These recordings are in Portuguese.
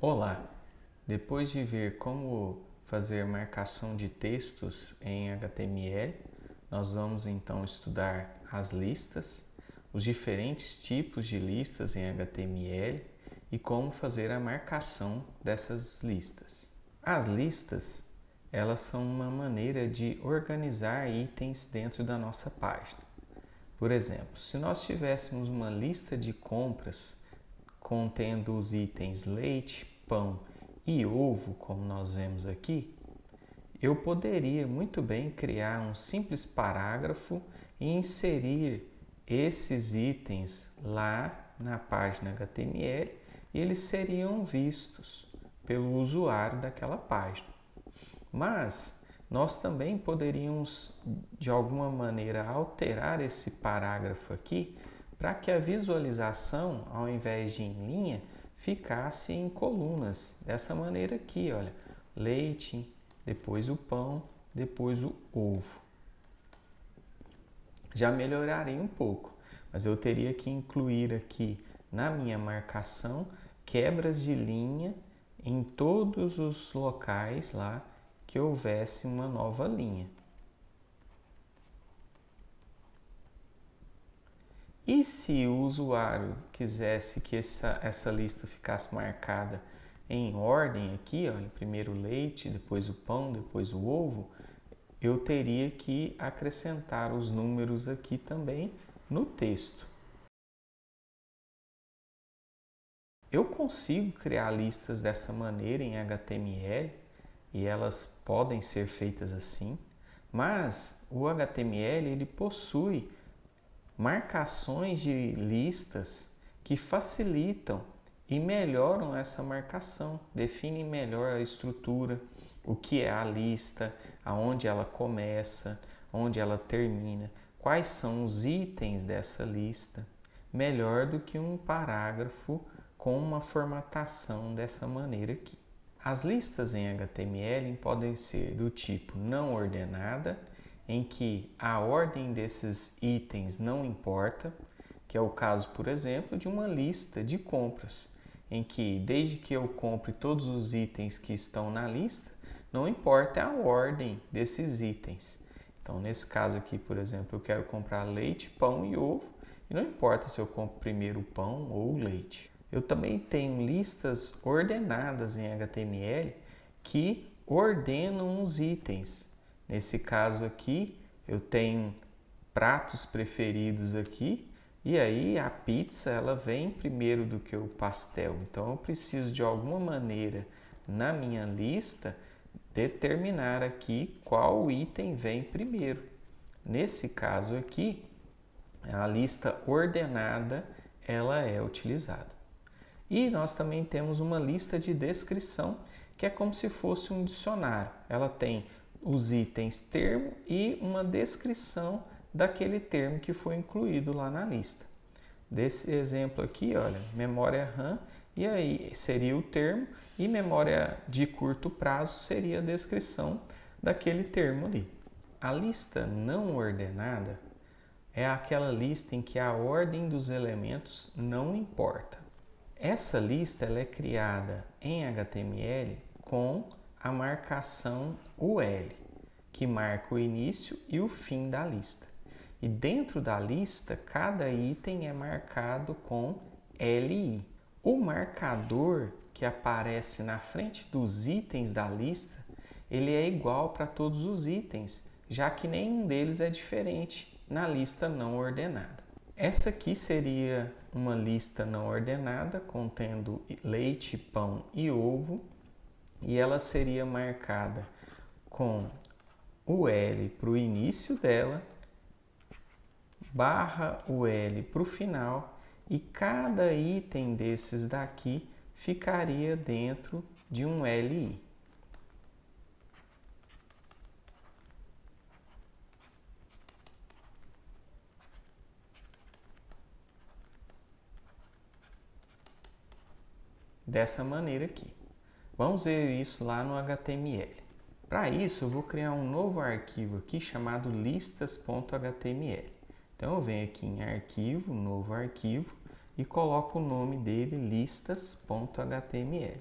Olá! Depois de ver como fazer marcação de textos em HTML, nós vamos então estudar as listas, os diferentes tipos de listas em HTML e como fazer a marcação dessas listas. As listas, elas são uma maneira de organizar itens dentro da nossa página. Por exemplo, se nós tivéssemos uma lista de compras contendo os itens leite, pão e ovo, como nós vemos aqui, eu poderia muito bem criar um simples parágrafo e inserir esses itens lá na página HTML e eles seriam vistos pelo usuário daquela página. Mas nós também poderíamos, de alguma maneira, alterar esse parágrafo aqui para que a visualização, ao invés de em linha, ficasse em colunas. Dessa maneira aqui, olha, leite, depois o pão, depois o ovo. Já melhoraria um pouco, mas eu teria que incluir aqui na minha marcação quebras de linha em todos os locais lá que houvesse uma nova linha. E se o usuário quisesse que essa lista ficasse marcada em ordem aqui, olha, primeiro o leite, depois o pão, depois o ovo, eu teria que acrescentar os números aqui também no texto. Eu consigo criar listas dessa maneira em HTML e elas podem ser feitas assim, mas o HTML ele possui marcações de listas que facilitam e melhoram essa marcação, definem melhor a estrutura, o que é a lista, aonde ela começa, onde ela termina, quais são os itens dessa lista, melhor do que um parágrafo com uma formatação dessa maneira aqui. As listas em HTML podem ser do tipo não ordenada, em que a ordem desses itens não importa, que é o caso, por exemplo, de uma lista de compras, em que desde que eu compre todos os itens que estão na lista, não importa a ordem desses itens. Então, nesse caso aqui, por exemplo, eu quero comprar leite, pão e ovo, e não importa se eu compro primeiro o pão ou o leite. Eu também tenho listas ordenadas em HTML que ordenam os itens. Nesse caso aqui, eu tenho pratos preferidos aqui e aí a pizza ela vem primeiro do que o pastel. Então eu preciso de alguma maneira na minha lista determinar aqui qual item vem primeiro. Nesse caso aqui, a lista ordenada ela é utilizada. E nós também temos uma lista de descrição, que é como se fosse um dicionário. Ela tem os itens termo e uma descrição daquele termo que foi incluído lá na lista. Desse exemplo aqui, olha, memória RAM, e aí seria o termo, e memória de curto prazo seria a descrição daquele termo ali. A lista não ordenada é aquela lista em que a ordem dos elementos não importa. Essa lista ela é criada em HTML com a marcação UL, que marca o início e o fim da lista. E dentro da lista, cada item é marcado com LI. O marcador que aparece na frente dos itens da lista, ele é igual para todos os itens, já que nenhum deles é diferente na lista não ordenada. Essa aqui seria uma lista não ordenada, contendo leite, pão e ovo, e ela seria marcada com o L para o início dela, barra o L para o final, e cada item desses daqui ficaria dentro de um LI. Dessa maneira aqui. Vamos ver isso lá no HTML. Para isso, eu vou criar um novo arquivo aqui chamado listas.html. Então, eu venho aqui em arquivo, novo arquivo, e coloco o nome dele listas.html.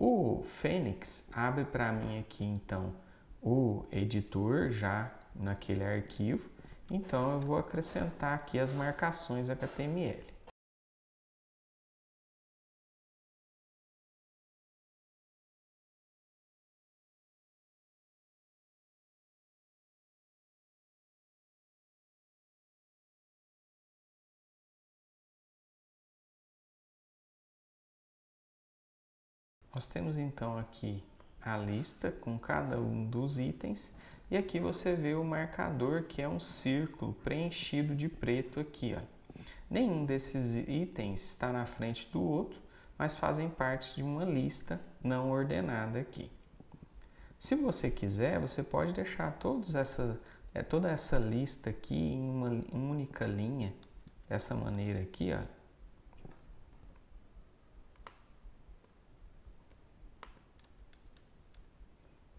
O Fênix abre para mim aqui então o editor já naquele arquivo, então eu vou acrescentar aqui as marcações HTML. Nós temos então aqui a lista com cada um dos itens e aqui você vê o marcador que é um círculo preenchido de preto aqui, ó. Nenhum desses itens está na frente do outro, mas fazem parte de uma lista não ordenada aqui. Se você quiser, você pode deixar toda essa lista aqui em uma única linha, dessa maneira aqui, ó.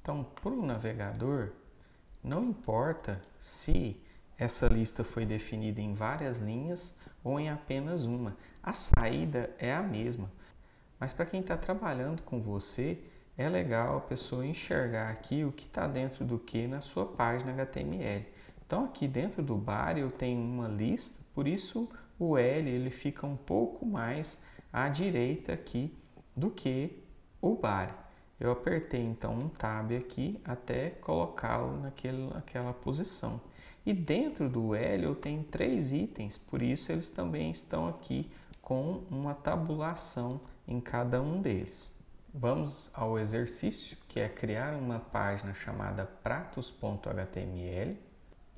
Então, para o navegador, não importa se essa lista foi definida em várias linhas ou em apenas uma. A saída é a mesma. Mas para quem está trabalhando com você, é legal a pessoa enxergar aqui o que está dentro do que na sua página HTML. Então aqui dentro do body eu tenho uma lista, por isso o L ele fica um pouco mais à direita aqui do que o body. Eu apertei então um tab aqui até colocá-lo naquela posição. E dentro do L eu tenho 3 itens, por isso eles também estão aqui com uma tabulação em cada um deles. Vamos ao exercício, que é criar uma página chamada pratos.html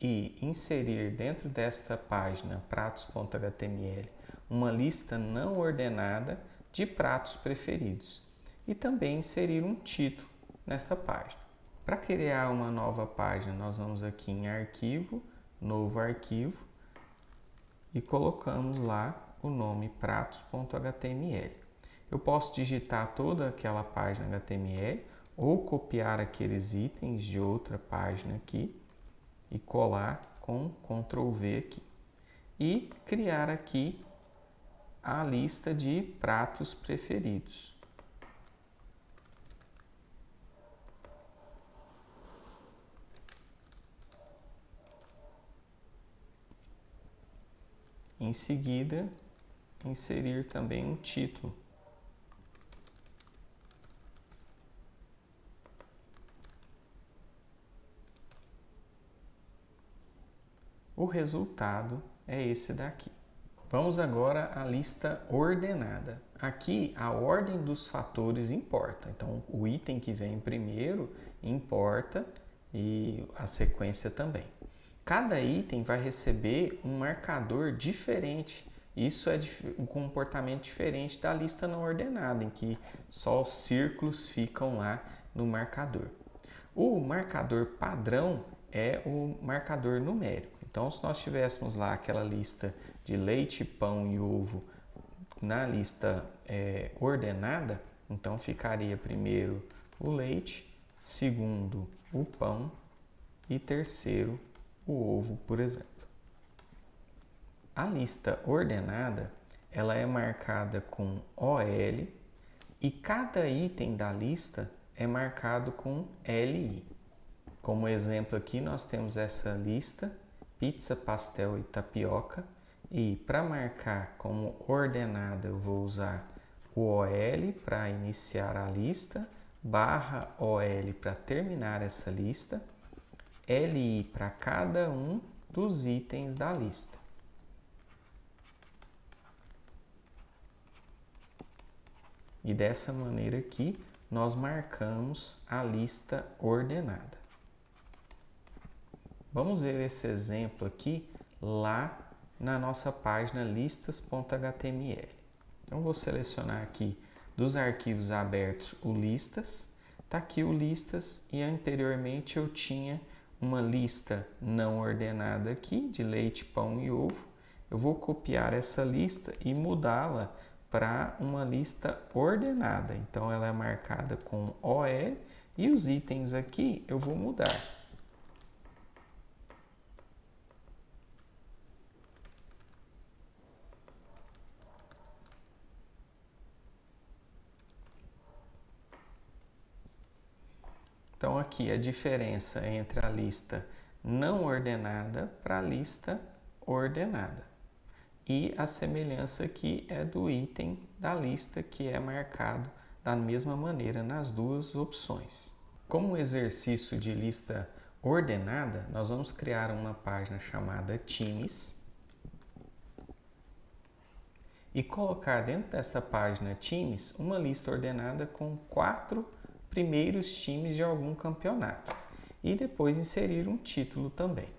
e inserir dentro desta página pratos.html uma lista não ordenada de pratos preferidos e também inserir um título nesta página. Para criar uma nova página, nós vamos aqui em Arquivo, Novo Arquivo e colocamos lá o nome pratos.html. Eu posso digitar toda aquela página HTML ou copiar aqueles itens de outra página aqui e colar com Ctrl V aqui. E criar aqui a lista de pratos preferidos. Em seguida, inserir também um título. O resultado é esse daqui. Vamos agora à lista ordenada. Aqui a ordem dos fatores importa. Então o item que vem primeiro importa e a sequência também. Cada item vai receber um marcador diferente. Isso é um comportamento diferente da lista não ordenada, em que só os círculos ficam lá no marcador. O marcador padrão é o marcador numérico. Então, se nós tivéssemos lá aquela lista de leite, pão e ovo na lista ordenada, então ficaria primeiro o leite, segundo o pão e terceiro o ovo, por exemplo. A lista ordenada, ela é marcada com OL e cada item da lista é marcado com LI. Como exemplo aqui nós temos essa lista, pizza, pastel e tapioca, e para marcar como ordenada eu vou usar o OL para iniciar a lista, barra OL para terminar essa lista, LI para cada um dos itens da lista. E dessa maneira aqui nós marcamos a lista ordenada. Vamos ver esse exemplo aqui lá na nossa página listas.html. Então vou selecionar aqui dos arquivos abertos o listas. Está aqui o listas e anteriormente eu tinha uma lista não ordenada aqui de leite, pão e ovo. Eu vou copiar essa lista e mudá-la para uma lista ordenada. Então ela é marcada com OL e os itens aqui eu vou mudar. Então aqui a diferença entre a lista não ordenada para a lista ordenada. E a semelhança aqui é do item da lista que é marcado da mesma maneira nas duas opções. Como exercício de lista ordenada, nós vamos criar uma página chamada Times e colocar dentro desta página Times uma lista ordenada com 4 primeiros times de algum campeonato e depois inserir um título também.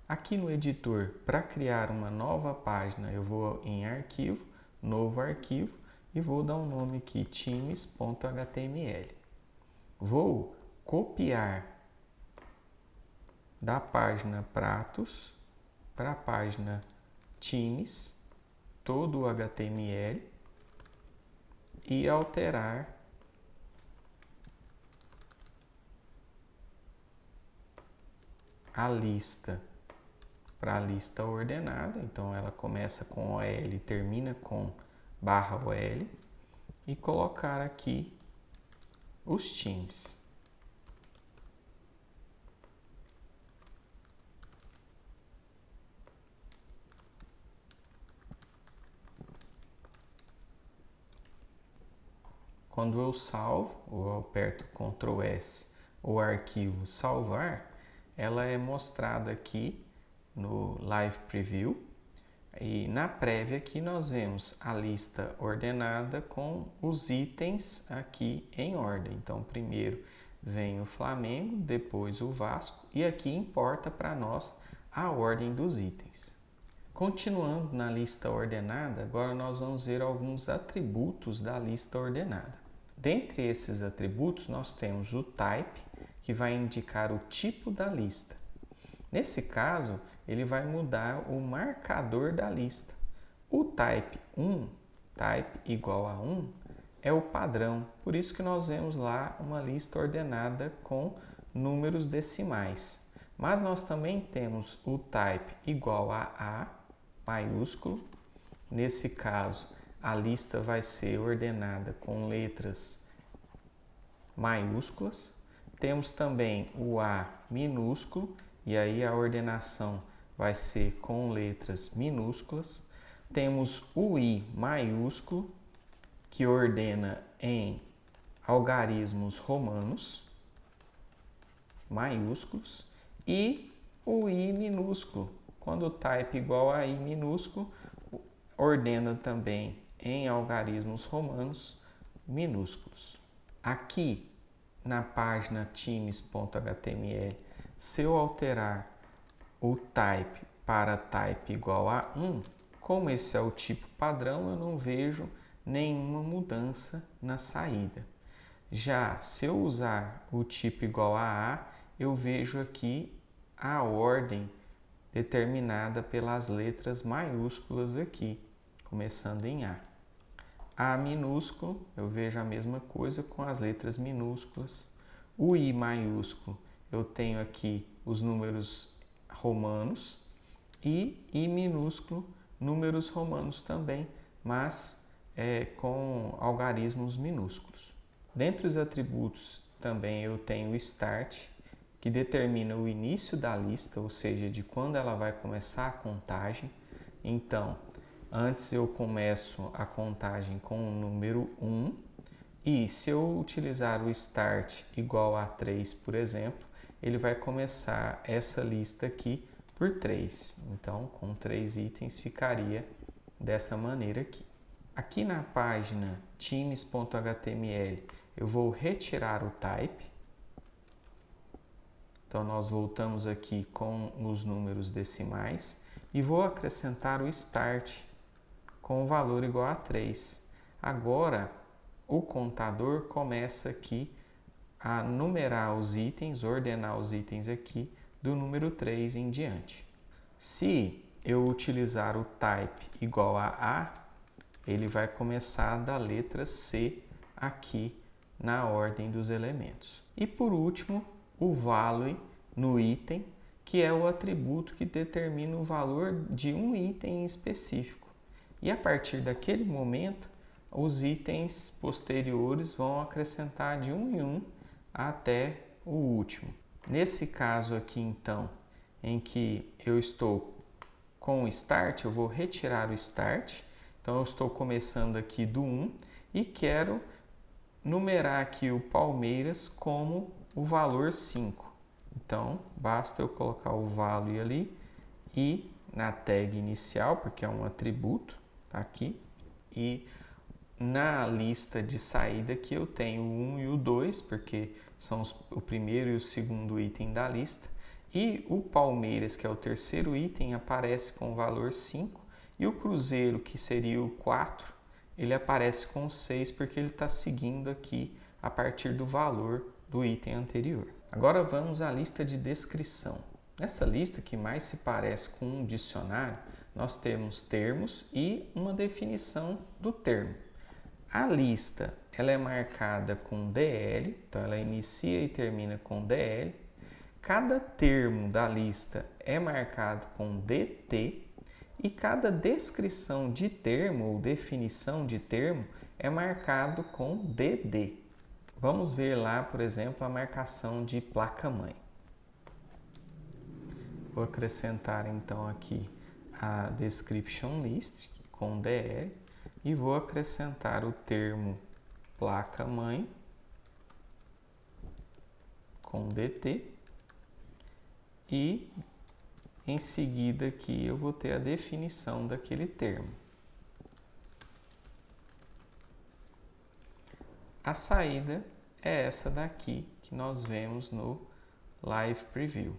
Aqui no editor, para criar uma nova página, eu vou em Arquivo, Novo Arquivo e vou dar um nome aqui, times.html. Vou copiar da página Pratos para a página Times todo o HTML e alterar a lista para a lista ordenada. Então ela começa com OL e termina com /OL e colocar aqui os times. Quando eu salvo, ou eu aperto Ctrl S, o arquivo salvar, ela é mostrada aqui no Live Preview. E na prévia aqui nós vemos a lista ordenada com os itens aqui em ordem. Então primeiro vem o Flamengo, depois o Vasco e aqui importa para nós a ordem dos itens. Continuando na lista ordenada, agora nós vamos ver alguns atributos da lista ordenada. Dentre esses atributos, nós temos o type, que vai indicar o tipo da lista. Nesse caso, ele vai mudar o marcador da lista. O type 1, type igual a 1, é o padrão. Por isso que nós vemos lá uma lista ordenada com números decimais. Mas nós também temos o type igual a A, maiúsculo. Nesse caso, a lista vai ser ordenada com letras maiúsculas. Temos também o A minúsculo, e aí a ordenação vai ser com letras minúsculas. Temos o I maiúsculo, que ordena em algarismos romanos, maiúsculos, e o I minúsculo, quando o type igual a I minúsculo, ordena também em algarismos romanos minúsculos. Aqui na página times.html, se eu alterar o type para type igual a 1, como esse é o tipo padrão, eu não vejo nenhuma mudança na saída. Já se eu usar o tipo igual a A, eu vejo aqui a ordem determinada pelas letras maiúsculas aqui, começando em A. A minúsculo, eu vejo a mesma coisa com as letras minúsculas. O I maiúsculo, eu tenho aqui os números romanos. E I minúsculo, números romanos também, mas com algarismos minúsculos. Dentre os atributos também eu tenho o Start, que determina o início da lista, ou seja, de quando ela vai começar a contagem. Então, antes eu começo a contagem com o número 1 e se eu utilizar o Start igual a 3, por exemplo, ele vai começar essa lista aqui por 3. Então, com 3 itens ficaria dessa maneira aqui. Aqui na página times.html eu vou retirar o type. Então, nós voltamos aqui com os números decimais e vou acrescentar o start com o valor igual a 3. Agora, o contador começa aqui a numerar os itens, ordenar os itens aqui do número 3 em diante. Se eu utilizar o type igual a A, ele vai começar da letra C aqui na ordem dos elementos. E por último, o value no item, que é o atributo que determina o valor de um item em específico. E a partir daquele momento, os itens posteriores vão acrescentar de 1 em 1 até o último. Nesse caso aqui, então, em que eu estou com o start, eu vou retirar o start. Então, eu estou começando aqui do 1 e quero numerar aqui o Palmeiras como o valor 5. Então, basta eu colocar o value ali e na tag inicial, porque é um atributo, tá aqui. E na lista de saída aqui eu tenho o 1 e o 2, porque são o primeiro e o segundo item da lista. E o Palmeiras, que é o terceiro item, aparece com o valor 5. E o Cruzeiro, que seria o 4, ele aparece com 6, porque ele está seguindo aqui a partir do valor do item anterior. Agora vamos à lista de descrição. Nessa lista, que mais se parece com um dicionário, nós temos termos e uma definição do termo. A lista ela é marcada com DL, então ela inicia e termina com DL. Cada termo da lista é marcado com DT e cada descrição de termo ou definição de termo é marcado com DD. Vamos ver lá, por exemplo, a marcação de placa-mãe. Vou acrescentar então aqui a description list com DL e vou acrescentar o termo placa-mãe com DT e em seguida aqui eu vou ter a definição daquele termo. A saída é essa daqui que nós vemos no Live Preview.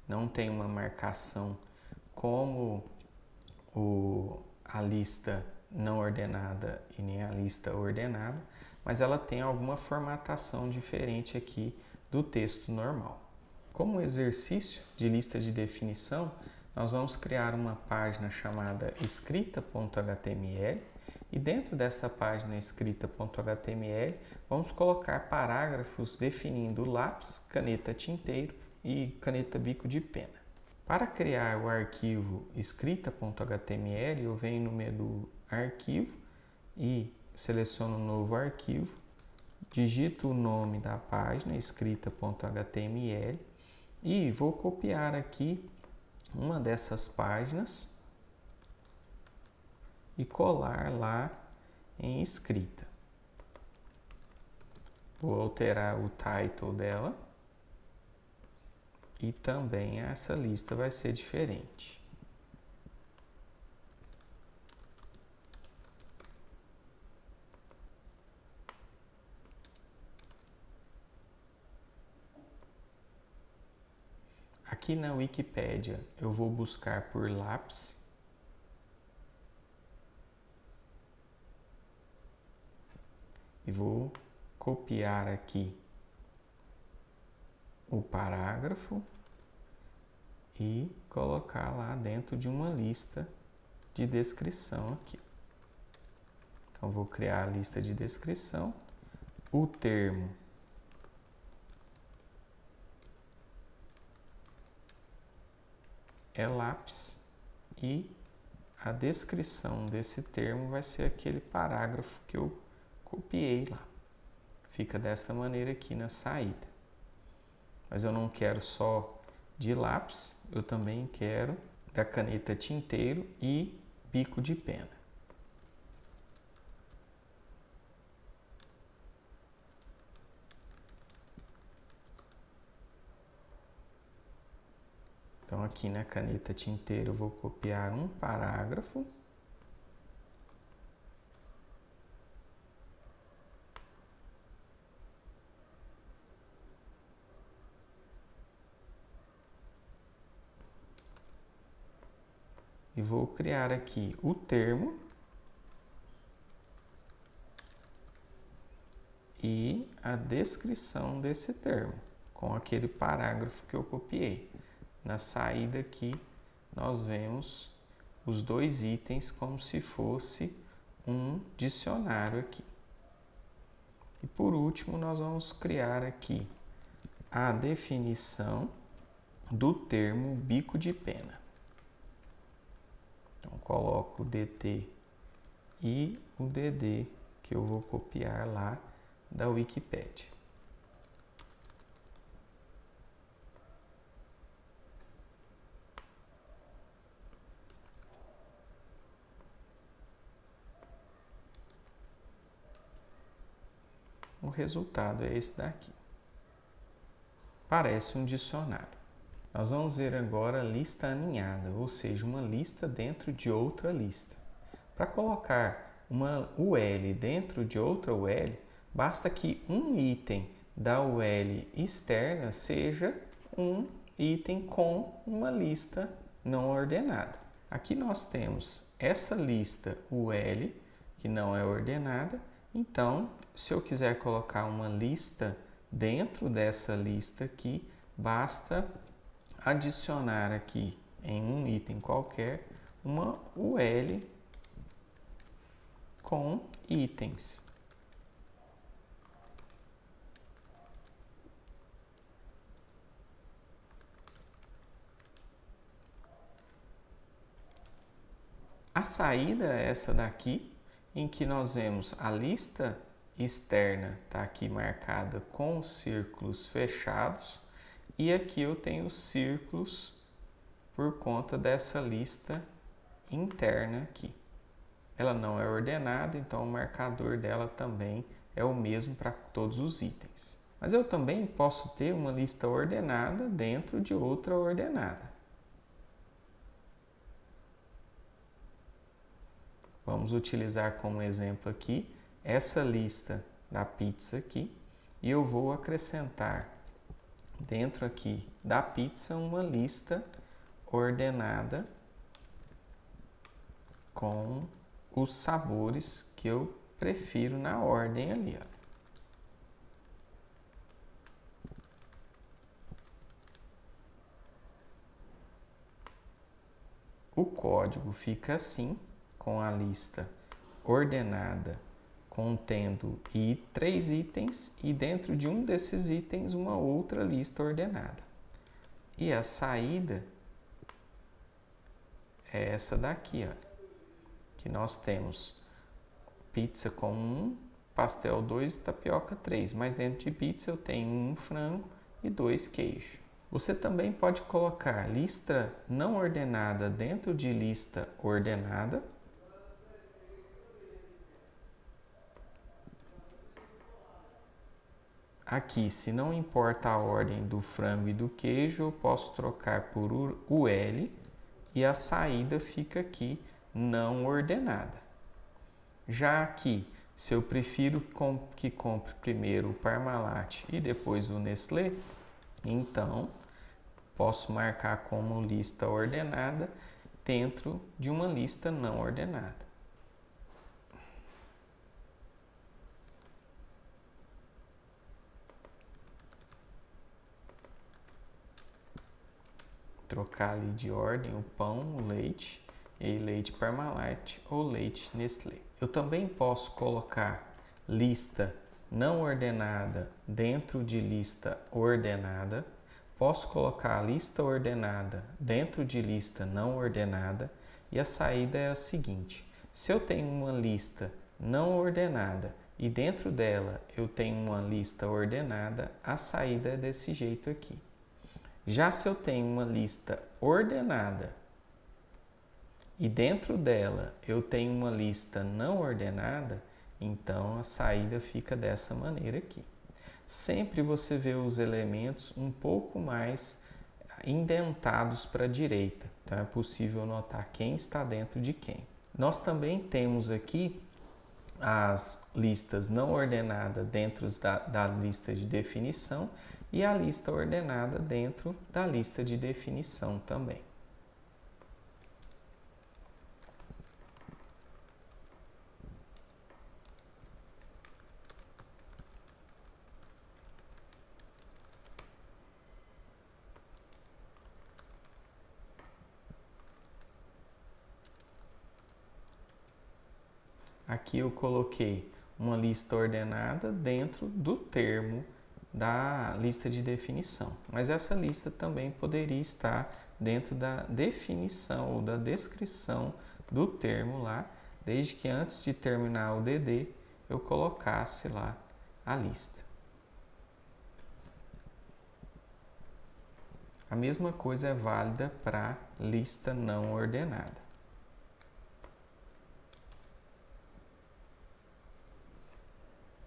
Não tem uma marcação como a lista não ordenada e nem a lista ordenada, mas ela tem alguma formatação diferente aqui do texto normal. Como exercício de lista de definição, nós vamos criar uma página chamada escrita.html e dentro dessa página escrita.html vamos colocar parágrafos definindo lápis, caneta tinteiro e caneta bico de pena. Para criar o arquivo escrita.html, eu venho no menu Arquivo e seleciono um novo arquivo, digito o nome da página, escrita.html, e vou copiar aqui uma dessas páginas e colar lá em escrita. Vou alterar o title dela e também essa lista vai ser diferente. Aqui na Wikipédia eu vou buscar por lápis e vou copiar aqui o parágrafo e colocar lá dentro de uma lista de descrição aqui. Então vou criar a lista de descrição, o termo é lápis e a descrição desse termo vai ser aquele parágrafo que eu copiei lá. Fica dessa maneira aqui na saída. Mas eu não quero só de lápis, eu também quero da caneta tinteiro e bico de pena. Então aqui na caneta tinteiro eu vou copiar um parágrafo. E vou criar aqui o termo e a descrição desse termo, com aquele parágrafo que eu copiei. Na saída aqui, nós vemos os dois itens como se fosse um dicionário aqui. E por último, nós vamos criar aqui a definição do termo bico de pena. Então, coloco o DT e o DD que eu vou copiar lá da Wikipédia. o resultado é esse daqui. Parece um dicionário. Nós vamos ver agora a lista aninhada, ou seja, uma lista dentro de outra lista. Para colocar uma UL dentro de outra UL, basta que um item da UL externa seja um item com uma lista não ordenada. Aqui nós temos essa lista UL, que não é ordenada. Então, se eu quiser colocar uma lista dentro dessa lista aqui, basta adicionar aqui em um item qualquer uma UL com itens. A saída é essa daqui, em que nós vemos a lista externa está aqui marcada com círculos fechados e aqui eu tenho círculos por conta dessa lista interna aqui. Ela não é ordenada, então o marcador dela também é o mesmo para todos os itens. Mas eu também posso ter uma lista ordenada dentro de outra ordenada. Vamos utilizar como exemplo aqui essa lista da pizza aqui e eu vou acrescentar dentro aqui da pizza uma lista ordenada com os sabores que eu prefiro na ordem ali, ó. O código fica assim, com a lista ordenada contendo 3 itens e dentro de um desses itens uma outra lista ordenada. E a saída é essa daqui, ó, que nós temos pizza com 1, pastel 2 e tapioca 3, mas dentro de pizza eu tenho 1 frango e 2 queijo. Você também pode colocar lista não ordenada dentro de lista ordenada. Aqui, se não importa a ordem do frango e do queijo, eu posso trocar por UL e a saída fica aqui não ordenada. Já aqui, se eu prefiro que compre primeiro o Parmalat e depois o Nestlé, então posso marcar como lista ordenada dentro de uma lista não ordenada. Trocar ali de ordem o pão, o leite, e leite Parmalat ou leite Nestlé. Eu também posso colocar lista não ordenada dentro de lista ordenada. Posso colocar a lista ordenada dentro de lista não ordenada. E a saída é a seguinte: se eu tenho uma lista não ordenada e dentro dela eu tenho uma lista ordenada, a saída é desse jeito aqui. Já se eu tenho uma lista ordenada e dentro dela eu tenho uma lista não ordenada, então a saída fica dessa maneira aqui. Sempre você vê os elementos um pouco mais indentados para a direita, então é possível notar quem está dentro de quem. Nós também temos aqui as listas não ordenadas dentro da lista de definição e a lista ordenada dentro da lista de definição também. Aqui eu coloquei uma lista ordenada dentro do termo da lista de definição, mas essa lista também poderia estar dentro da definição ou da descrição do termo lá, desde que antes de terminar o DD eu colocasse lá a lista. A mesma coisa é válida para lista não ordenada.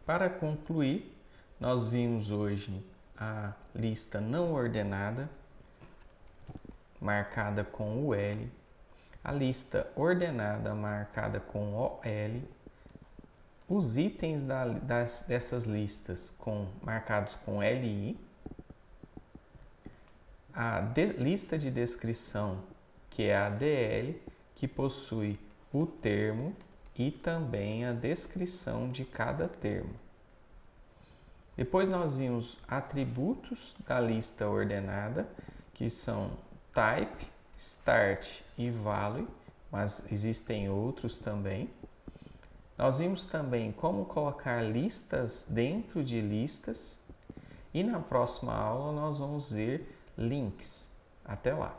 Para concluir, nós vimos hoje a lista não ordenada, marcada com o L, a lista ordenada, marcada com OL, os itens dessas listas marcados com LI, a lista de descrição, que é a DL, que possui o termo e também a descrição de cada termo. Depois nós vimos atributos da lista ordenada, que são type, start e value, mas existem outros também. Nós vimos também como colocar listas dentro de listas e na próxima aula nós vamos ver links. Até lá!